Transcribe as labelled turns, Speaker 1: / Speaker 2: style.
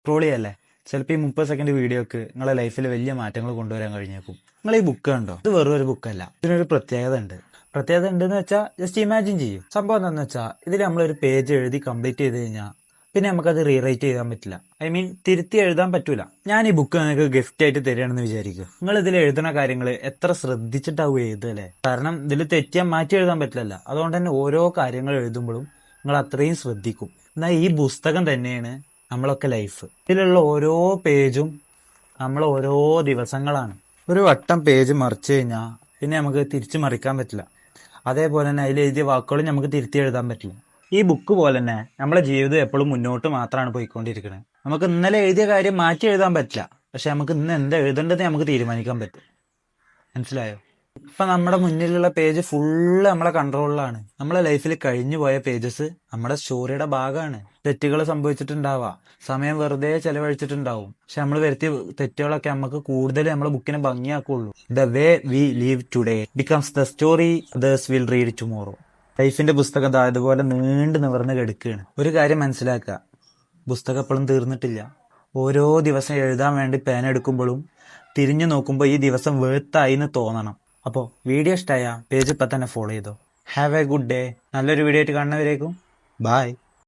Speaker 1: Scroll ചെയ്യല്ലേ, ചിലപ്പോൾ ഈ 30 സെക്കൻഡ് വീഡിയോക്ക് നിങ്ങളെ ലൈഫിൽ വലിയ മാറ്റങ്ങൾ കൊണ്ടുവരാൻ കഴിഞ്ഞേക്കും. നിങ്ങൾ ഈ ബുക്ക് കണ്ടോ? ഇത് വെറും ഒരു ബുക്കല്ല, ഇതിനൊരു പ്രത്യേകത ഉണ്ട്. പ്രത്യേകത ഉണ്ടെന്ന് വെച്ചാൽ ജസ്റ്റ് ഇമാജിൻ ചെയ്യും. സംഭവം എന്താണെന്ന് വെച്ചാൽ ഇതിൽ നമ്മളൊരു പേജ് എഴുതി കംപ്ലീറ്റ് ചെയ്ത് കഴിഞ്ഞാൽ പിന്നെ നമുക്കത് റീറൈറ്റ് ചെയ്യാൻ പറ്റില്ല. ഐ മീൻ തിരുത്തി എഴുതാൻ പറ്റൂല. ഞാൻ ഈ ബുക്ക് നിങ്ങൾക്ക് ഗിഫ്റ്റ് ആയിട്ട് തരികയാണെന്ന് വിചാരിക്കുക. നിങ്ങൾ ഇതിൽ എഴുതുന്ന കാര്യങ്ങൾ എത്ര ശ്രദ്ധിച്ചിട്ടാവും എഴുതല്ലേ. കാരണം ഇതിൽ തെറ്റിയാൽ മാറ്റി എഴുതാൻ പറ്റില്ലല്ലോ. അതുകൊണ്ട് തന്നെ ഓരോ കാര്യങ്ങൾ എഴുതുമ്പോഴും നിങ്ങൾ അത്രയും ശ്രദ്ധിക്കും. എന്നാൽ ഈ പുസ്തകം തന്നെയാണ് നമ്മളൊക്കെ ലൈഫ്. ഇതിലുള്ള ഓരോ പേജും നമ്മൾ ഓരോ ദിവസങ്ങളാണ്. ഒരു വട്ടം പേജ് മറിച്ച് കഴിഞ്ഞാൽ പിന്നെ നമുക്ക് തിരിച്ചു മറിക്കാൻ പറ്റില്ല. അതേപോലെ തന്നെ അതിൽ എഴുതിയ വാക്കുകളും നമുക്ക് തിരുത്തി എഴുതാൻ പറ്റില്ല. ഈ ബുക്ക് പോലെ തന്നെ നമ്മളെ ജീവിതം എപ്പോഴും മുന്നോട്ട് മാത്രമാണ് പോയിക്കൊണ്ടിരിക്കുന്നത്. നമുക്ക് ഇന്നലെ എഴുതിയ കാര്യം മാറ്റി എഴുതാൻ പറ്റില്ല, പക്ഷെ നമുക്ക് ഇന്ന് എന്താ എഴുതേണ്ടത് നമുക്ക് തീരുമാനിക്കാൻ പറ്റും. മനസ്സിലായോ? ഇപ്പൊ നമ്മുടെ മുന്നിലുള്ള പേജ് ഫുള്ള് നമ്മളെ കൺട്രോളിലാണ്. നമ്മളെ ലൈഫിൽ കഴിഞ്ഞു പോയ പേജസ് നമ്മുടെ സ്റ്റോറിയുടെ ഭാഗമാണ്. തെറ്റുകൾ സംഭവിച്ചിട്ടുണ്ടാവാം, സമയം വെറുതെ ചെലവഴിച്ചിട്ടുണ്ടാവും, പക്ഷെ നമ്മൾ വരുത്തിയ തെറ്റുകളൊക്കെ നമുക്ക് കൂടുതൽ നമ്മളെ ബുക്കിനെ ഭംഗിയാക്കുള്ളൂ. The way we live today becomes the story others will read tomorrow. ലൈഫിന്റെ പുസ്തകം ഇതുപോലെ നീണ്ടു നിവർന്ന് കിടക്കുകയാണ്. ഒരു കാര്യം മനസ്സിലാക്കുക, പുസ്തകം എപ്പോഴും തീർന്നിട്ടില്ല. ഓരോ ദിവസം എഴുതാൻ വേണ്ടി പേന എടുക്കുമ്പോഴും തിരിഞ്ഞു നോക്കുമ്പോൾ ഈ ദിവസം വേർത്തായി എന്ന് തോന്നണം. അപ്പോൾ വീഡിയോ ഇഷ്ടമായ പേജ് ഇപ്പം തന്നെ ഫോളോ ചെയ്തോ. Have A good day. നല്ലൊരു വീഡിയോ ആയിട്ട് കാണുന്നവരേക്കും ബൈ.